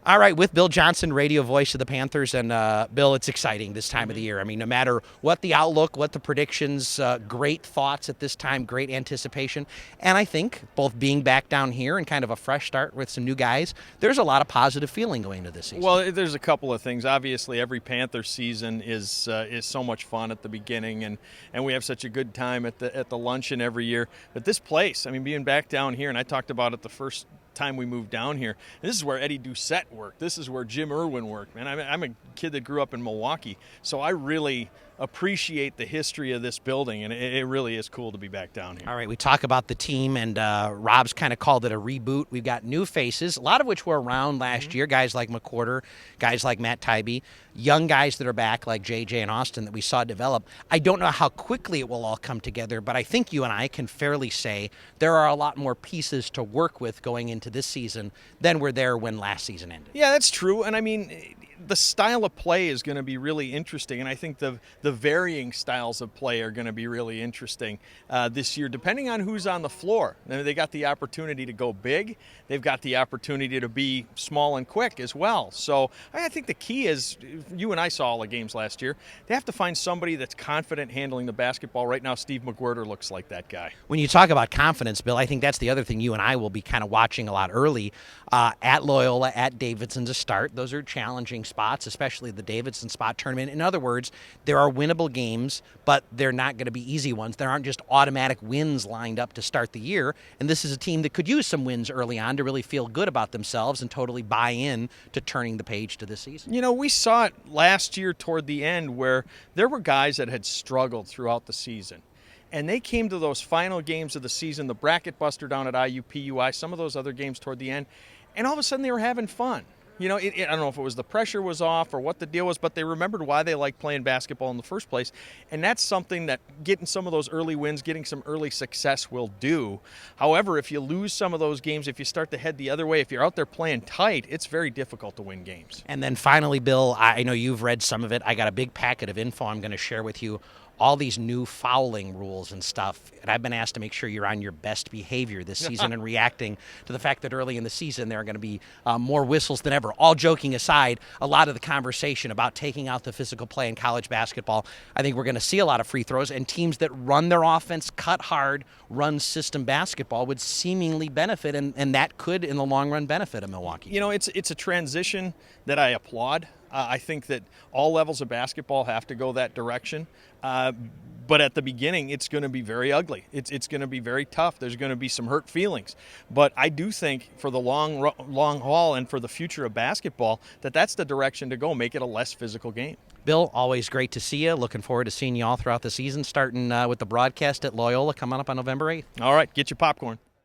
All right, with Bill Johnson, radio voice of the Panthers. And Bill, it's exciting this time of the year. I mean, no matter what the outlook, what the predictions, great thoughts at this time, great anticipation. And I think both being back down here and kind of a fresh start with some new guys, there's a lot of positive feeling going into this season. Well, there's a couple of things. Obviously, every Panther season is so much fun at the beginning, and we have such a good time at the luncheon every year. But this place, I mean, being back down here, and I talked about it the first time we moved down here. This is where Eddie Doucette worked. This is where Jim Irwin worked. Man, I'm a kid that grew up in Milwaukee, so I really appreciate the history of this building, and it really is cool to be back down here. All right, we talk about the team, and Rob's kind of called it a reboot. We've got new faces, a lot of which were around last year, guys like McWhorter, guys like Matt Tybee, young guys that are back like JJ and Austin that we saw develop. I don't know how quickly it will all come together, but I think you and I can fairly say there are a lot more pieces to work with going into this season than were there when last season ended. Yeah, that's true, and I mean, the style of play is going to be really interesting, and I think the varying styles of play are going to be really interesting this year, depending on who's on the floor. They got the opportunity to go big. They've got the opportunity to be small and quick as well. So I think the key is, you and I saw all the games last year, they have to find somebody that's confident handling the basketball. Right now, Steve McWhorter looks like that guy. When you talk about confidence, Bill, I think that's the other thing you and I will be kind of watching a lot early. At Loyola, at Davidson to start. Those are challenging spots, especially the Davidson spot tournament. In other words, there are winnable games, but they're not going to be easy ones. There aren't just automatic wins lined up to start the year. And this is a team that could use some wins early on to really feel good about themselves and totally buy in to turning the page to this season. You know, we saw it last year toward the end where there were guys that had struggled throughout the season. And they came to those final games of the season, the bracket buster down at IUPUI, some of those other games toward the end, and all of a sudden they were having fun. You know, I don't know if it was the pressure was off or what the deal was, but they remembered why they liked playing basketball in the first place. And that's something that getting some of those early wins, getting some early success will do. However, if you lose some of those games, if you start to head the other way, if you're out there playing tight, it's very difficult to win games. And then finally, Bill, I know you've read some of it. I got a big packet of info I'm going to share with you. All these new fouling rules and stuff. And I've been asked to make sure you're on your best behavior this season and reacting to the fact that early in the season there are going to be more whistles than ever. All joking aside, a lot of the conversation about taking out the physical play in college basketball, I think we're going to see a lot of free throws, and teams that run their offense, cut hard, run system basketball would seemingly benefit, and that could, in the long run, benefit a Milwaukee. You know, it's a transition that I applaud. I think that all levels of basketball have to go that direction. But at the beginning, it's going to be very ugly. It's going to be very tough. There's going to be some hurt feelings. But I do think for the long haul and for the future of basketball, that's the direction to go. Make it a less physical game. Bill, always great to see you. Looking forward to seeing you all throughout the season, starting with the broadcast at Loyola coming up on November 8th. All right, get your popcorn.